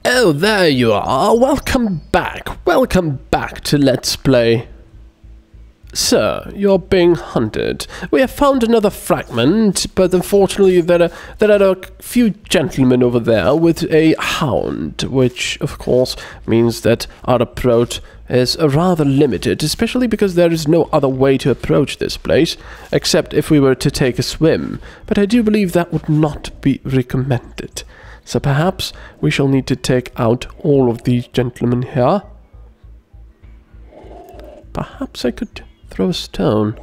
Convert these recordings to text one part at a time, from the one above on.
Oh, there you are. Welcome back. Welcome back to Let's Play. Sir, you're being hunted. We have found another fragment, but unfortunately there are a few gentlemen over there with a hound, which of course means that our approach is rather limited, especially because there is no other way to approach this place, except if we were to take a swim. But I do believe that would not be recommended. So perhaps we shall need to take out all of these gentlemen here. Perhaps I could throw a stone.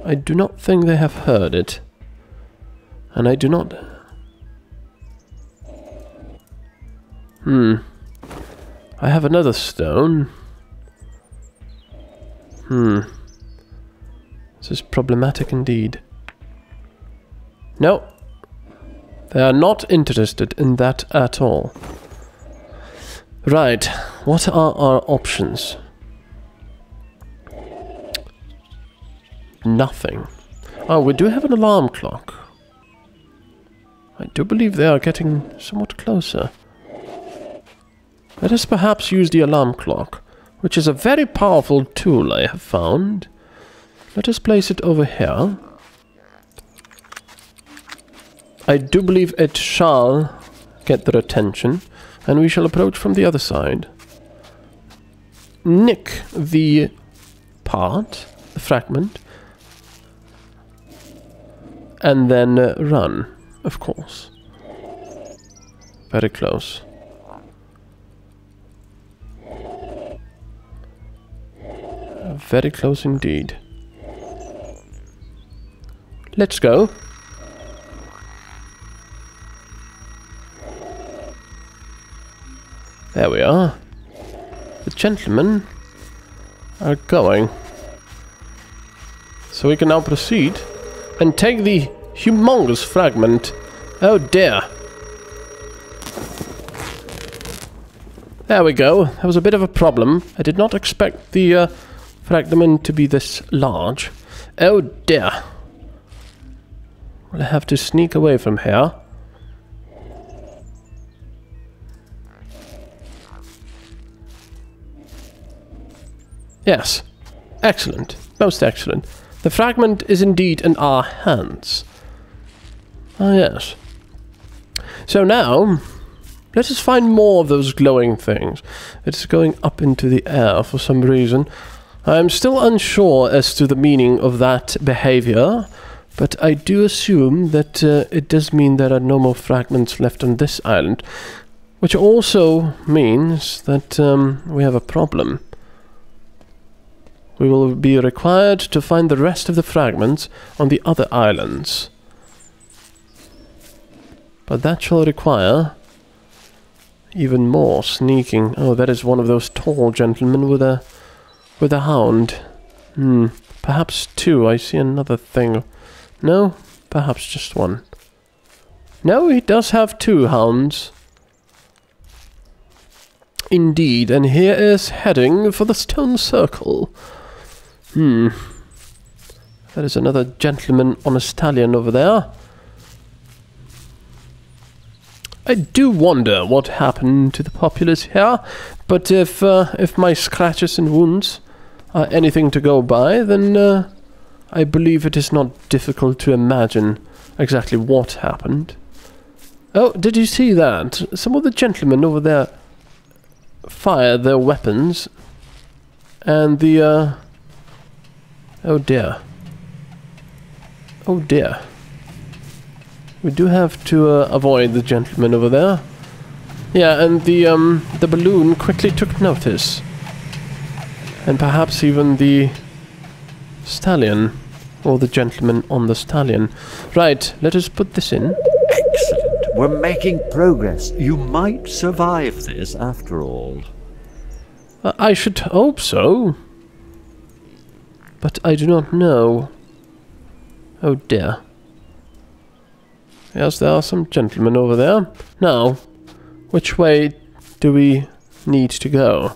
I do not think they have heard it. And I do not... I have another stone. This is problematic indeed. No. They are not interested in that at all. Right, what are our options? Nothing. Oh, we do have an alarm clock. I do believe they are getting somewhat closer. Let us perhaps use the alarm clock, which is a very powerful tool I have found. Let us place it over here. I do believe it shall get their attention. And we shall approach from the other side. Nick the fragment. And then run, of course. Very close. Very close indeed. Let's go. There we are. The gentlemen are going. So we can now proceed and take the humongous fragment. Oh dear. There we go. That was a bit of a problem. I did not expect the fragment to be this large. Oh dear. We'll have to sneak away from here. Yes. Excellent. Most excellent. The fragment is indeed in our hands. Ah, yes. So now, let us find more of those glowing things. It's going up into the air for some reason. I am still unsure as to the meaning of that behavior, but I do assume that it does mean there are no more fragments left on this island, which also means that we have a problem. We will be required to find the rest of the fragments on the other islands. But that shall require even more sneaking. Oh, that is one of those tall gentlemen with a hound. Perhaps two. I see another thing. No? Perhaps just one. No, he does have two hounds. Indeed, and here is heading for the stone circle. There is another gentleman on a stallion over there. I do wonder what happened to the populace here, but if my scratches and wounds are anything to go by, then I believe it is not difficult to imagine exactly what happened. Oh, did you see that? Some of the gentlemen over there fired their weapons, and the oh dear. Oh dear. We do have to avoid the gentleman over there. Yeah, and the balloon quickly took notice. And perhaps even the stallion, or the gentleman on the stallion. Right, let us put this in. Excellent. We're making progress. You might survive this after all. I should hope so. But I do not know. Oh dear. Yes, there are some gentlemen over there. Now, which way do we need to go?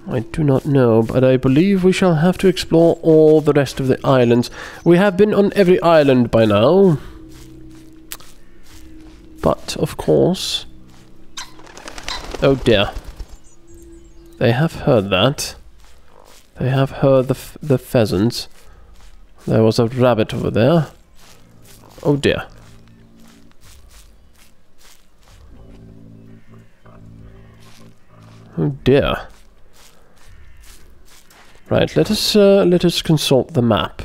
I do not know, but I believe we shall have to explore all the rest of the islands. We have been on every island by now. But, of course... Oh dear. They have heard that. They have heard the pheasants. There was a rabbit over there. Oh dear. Oh dear. Right, let us consult the map.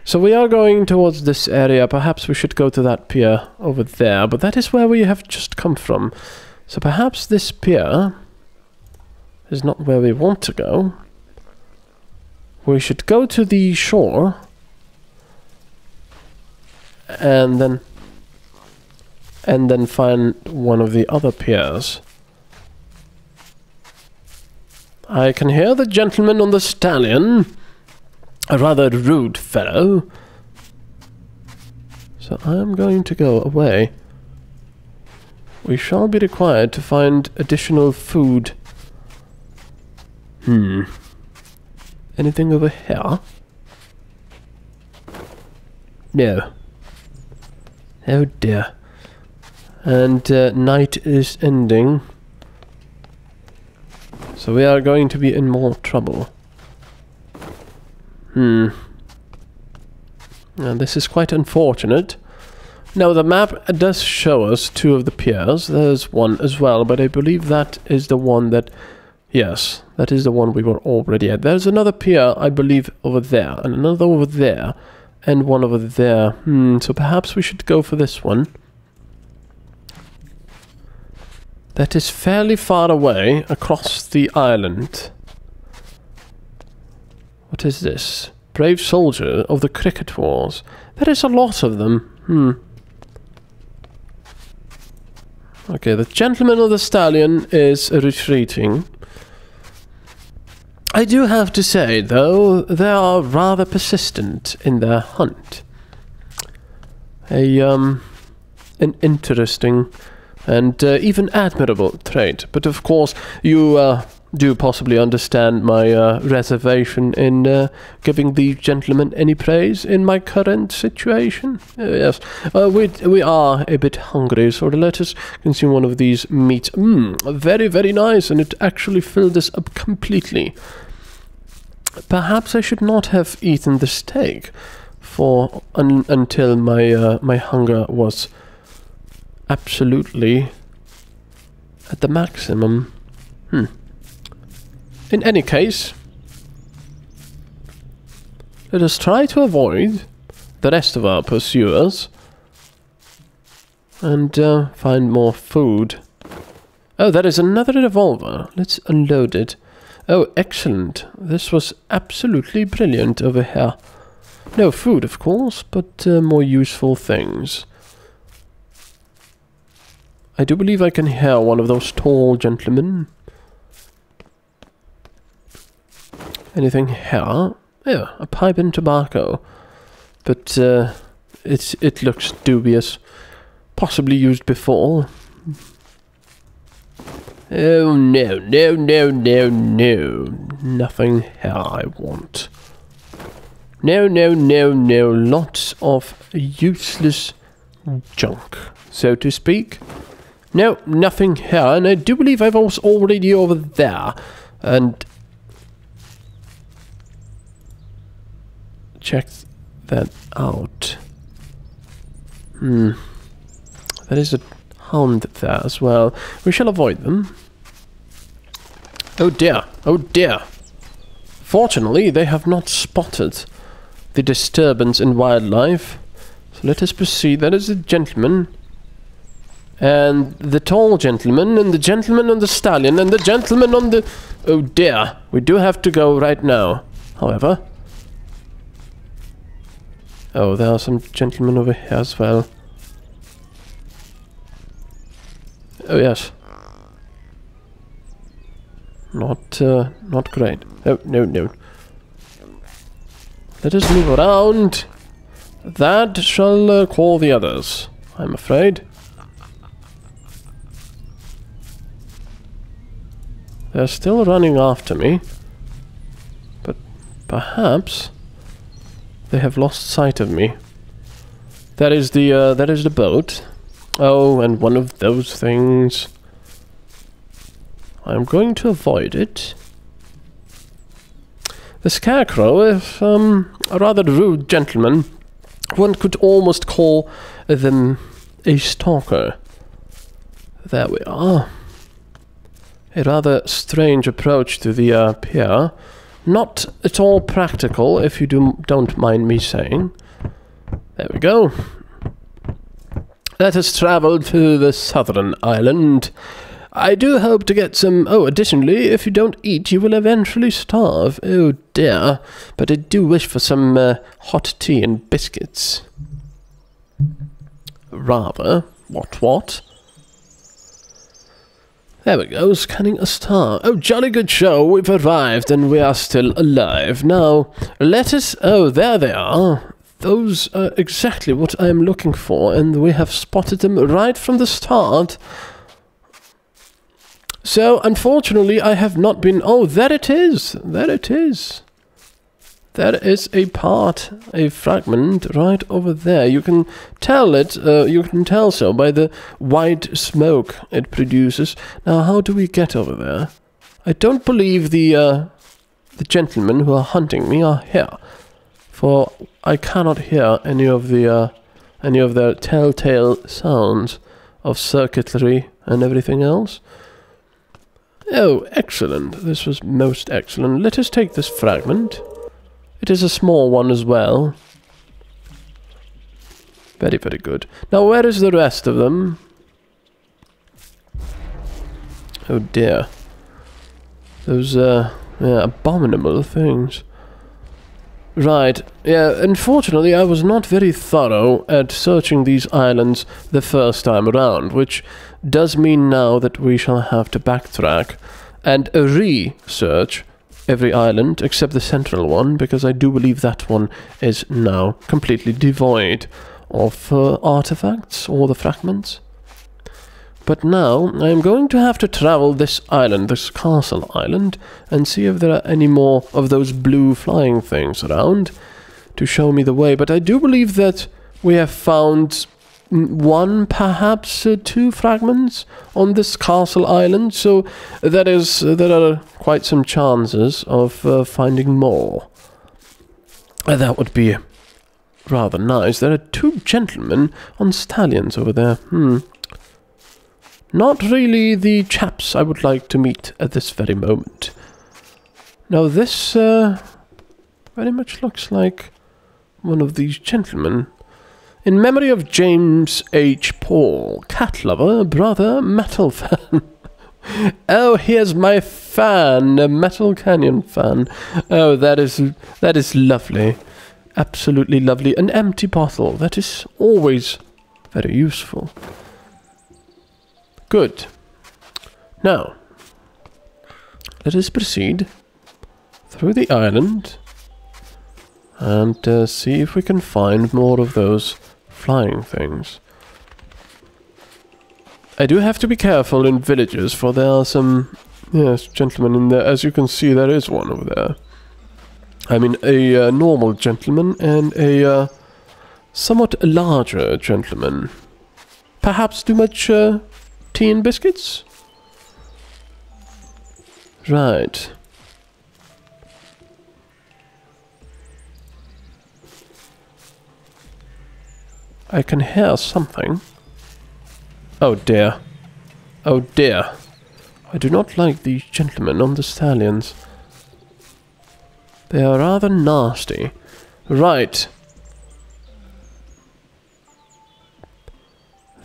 So we are going towards this area. Perhaps we should go to that pier over there, but that is where we have just come from. So perhaps this pier is not where we want to go. We should go to the shore and then find one of the other piers. I can hear the gentleman on the stallion, a rather rude fellow. So I'm going to go away. We shall be required to find additional food. Anything over here? No. Oh dear. And night is ending. So we are going to be in more trouble. Now this is quite unfortunate. Now the map does show us two of the piers. There's one as well, but I believe that is the one that... Yes, that is the one we were already at. There's another pier, I believe, over there, and another over there, and one over there. So perhaps we should go for this one. That is fairly far away, across the island. What is this? Brave soldier of the Cricket Wars. There is a lot of them. Okay, the gentleman of the stallion is retreating. I do have to say, though, they are rather persistent in their hunt. An interesting and even admirable trait. But of course, you do possibly understand my reservation in giving the gentleman any praise in my current situation. Yes, we are a bit hungry, so let us consume one of these meats. Very, very nice, and it actually filled us up completely. Perhaps I should not have eaten the steak until my hunger was absolutely at the maximum. In any case, let us try to avoid the rest of our pursuers and find more food. Oh, there is another revolver. Let's unload it. Oh, excellent. This was absolutely brilliant over here. No food, of course, but more useful things. I do believe I can hear one of those tall gentlemen. Anything here? Yeah, a pipe and tobacco. But it looks dubious. Possibly used before. Oh no, no, no, no, no. Nothing here I want. No, no, no, no. Lots of useless junk, so to speak. No, nothing here, and I do believe I was already over there. And check that out. There is a hound there as well. We shall avoid them. Oh dear, oh dear. Fortunately, they have not spotted the disturbance in wildlife. So let us proceed. There is a gentleman. And the tall gentleman, and the gentleman on the stallion, and the gentleman on the... Oh dear, we do have to go right now, however. Oh, there are some gentlemen over here as well. Oh yes. Not great. Oh, no, no. Let us move around. That shall call the others, I'm afraid. They're still running after me, but perhaps they have lost sight of me. That is the boat. Oh, and one of those things. I'm going to avoid it. The Scarecrow is a rather rude gentleman. One could almost call them a stalker. There we are. A rather strange approach to the pier. Not at all practical, if you don't mind me saying. There we go. Let us travel to the southern island. I do hope to get some... Oh, additionally, if you don't eat, you will eventually starve. Oh, dear. But I do wish for some hot tea and biscuits. Rather. What? There we go, scanning a star. Oh, jolly good show. We've arrived and we are still alive. Now, let us... Oh, there they are. Those are exactly what I am looking for, and we have spotted them right from the start. So, unfortunately, I have not been... Oh, there it is! There it is! There is a fragment right over there. You can tell it, you can tell so by the white smoke it produces. Now, how do we get over there? I don't believe the gentlemen who are hunting me are here, for I cannot hear any of their telltale sounds of circuitry and everything else. Oh, excellent. This was most excellent. Let us take this fragment. It is a small one as well. Very, very good. Now, where is the rest of them? Oh dear. Those, abominable things. Right. Yeah, unfortunately, I was not very thorough at searching these islands the first time around, which does mean now that we shall have to backtrack and research every island except the central one, because I do believe that one is now completely devoid of artifacts or the fragments. But now I am going to have to travel this island, this castle island, and see if there are any more of those blue flying things around to show me the way. But I do believe that we have found one, perhaps two fragments on this castle island, so there are quite some chances of finding more. That would be rather nice. There are two gentlemen on stallions over there. Not really the chaps I would like to meet at this very moment. Now this very much looks like one of these gentlemen. In memory of James H. Paul, cat lover, brother, metal fan. Oh, here's my fan, a MetalCanyon fan. Oh, that is lovely. Absolutely lovely. An empty bottle. That is always very useful. Good. Now, let us proceed through the island and see if we can find more of those flying things. I do have to be careful in villages, for there are some, yes, gentlemen in there. As you can see, there is one over there. I mean, a normal gentleman and a somewhat larger gentleman. Perhaps too much tea and biscuits? Right. I can hear something. Oh dear. Oh dear. I do not like these gentlemen on the stallions. They are rather nasty. Right.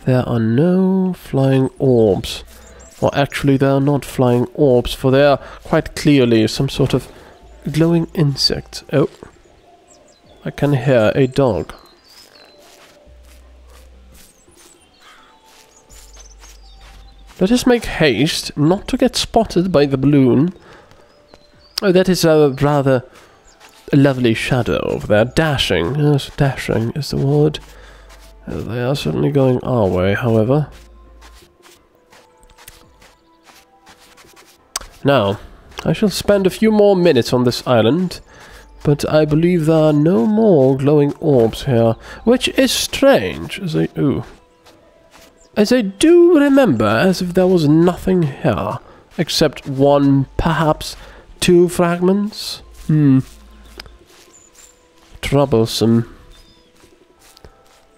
There are no flying orbs. Or actually, they are not flying orbs, for they are quite clearly some sort of glowing insect. Oh. I can hear a dog. Let us make haste not to get spotted by the balloon. Oh, that is a rather lovely shadow over there. Dashing. Yes, dashing is the word. They are certainly going our way, however. Now, I shall spend a few more minutes on this island, but I believe there are no more glowing orbs here, which is strange. Ooh. As I do remember, as if there was nothing here, except one, perhaps two fragments. Troublesome.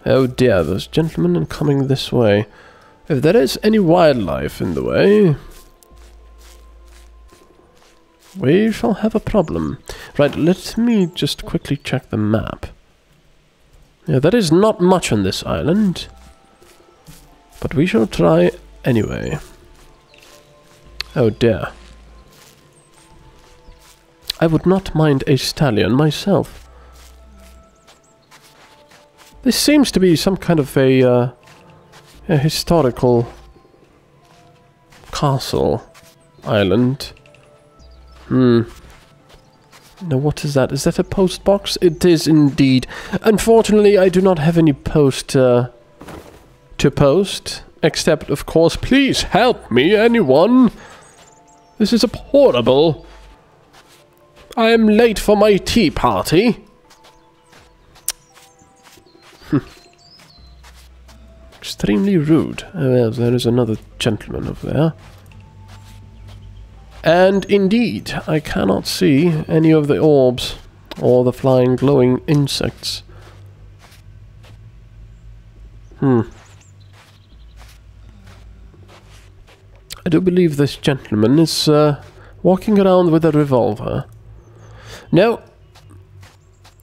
Oh dear, those gentlemen are coming this way. If there is any wildlife in the way, we shall have a problem. Right, let me just quickly check the map. Yeah, there is not much on this island, but we shall try anyway. Oh dear. I would not mind a stallion myself. This seems to be some kind of a historical castle island. Now what is that? Is that a post box? It is indeed. Unfortunately, I do not have any post to post. Except, of course, please help me, anyone. This is horrible. I am late for my tea party. Extremely rude. Oh, yes, there is another gentleman over there. And indeed, I cannot see any of the orbs or the flying glowing insects. I do believe this gentleman is walking around with a revolver. Now,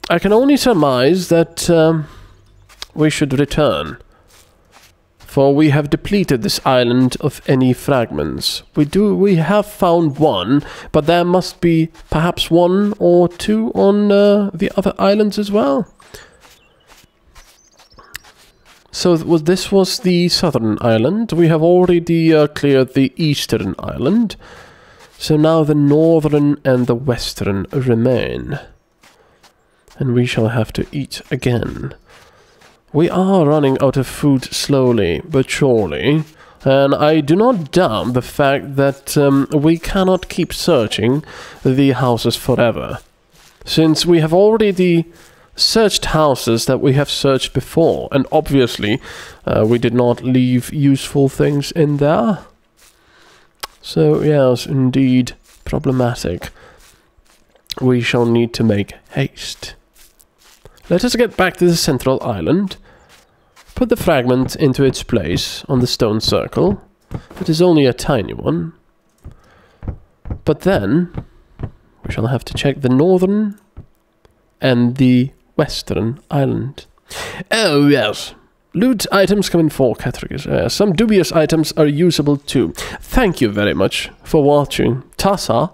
I can only surmise that we should return, for we have depleted this island of any fragments. We have found one, but there must be perhaps one or two on the other islands as well. So this was the southern island. We have already cleared the eastern island. So now the northern and the western remain. And we shall have to eat again. We are running out of food slowly but surely. And I do not doubt the fact that we cannot keep searching the houses forever. Since we have already searched houses that we have searched before, and obviously we did not leave useful things in there. So yes, indeed, problematic. We shall need to make haste. Let us get back to the central island, put the fragment into its place on the stone circle. It is only a tiny one. But then we shall have to check the northern and the western island. Oh yes, loot items come in 4 categories. Some dubious items are usable too. Thank you very much for watching. Tassa.